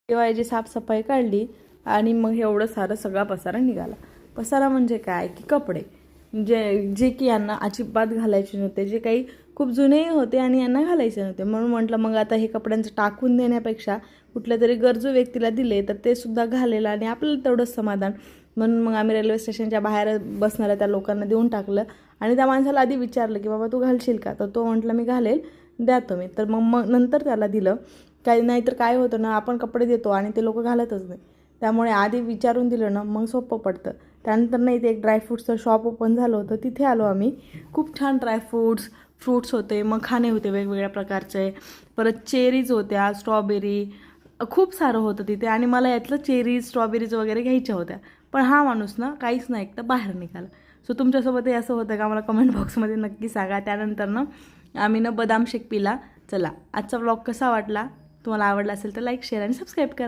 तेव्हा याची साफसफाई काढली आणि मग एवढं सारं सगळा पसारा निघाला. पसारा म्हणजे काय की कपडे जे की यांना अजिबात घालायचे नव्हते, जे काही खूप जुनेही होते आणि यांना घालायचे नव्हते. म्हणून म्हटलं मग आता हे कपड्यांचं टाकून देण्यापेक्षा कुठल्या तरी गरजू व्यक्तीला दिले तर ते सुद्धा घालेल आणि आपल्याला तेवढंच समाधान. म्हणून मग आम्ही रेल्वे स्टेशनच्या बाहेर बसणाऱ्या त्या लोकांना देऊन टाकलं आणि त्या माणसाला आधी विचारलं की बाबा तू घालशील का, तर तो म्हटलं मी घालेल, द्या तुम्ही. तर मग नंतर त्याला दिलं. काही नाहीतर काय होतं ना, आपण कपडे देतो आणि ते लोक घालतच नाही. त्यामुळे आधी विचारून दिलं ना मग सोपं पडतं. त्यानंतर नाही ते एक ड्रायफ्रूट्सचं शॉप ओपन झालं होतं, तिथे आलो आम्ही. खूप छान फ्रूट्स होते, मखाने होते वेगवेगळ्या प्रकारचे, परत चेरीज होत्या, स्ट्रॉबेरी, खूप सारं होतं तिथे. आणि मला यातलं चेरीज स्ट्रॉबेरीज वगैरे घ्यायच्या होत्या, पण हा माणूस ना काहीच नाही ऐकता बाहेर निघाला. सो तुमच्यासोबतही असं होतं का मला कमेंट बॉक्समध्ये नक्की सांगा. त्यानंतर ना आम्ही ना बदाम शेक पिला. चला, आजचा व्लॉग कसा वाटला, तुम्हाला आवडला असेल तर लाईक शेअर आणि सबस्क्राईब करा.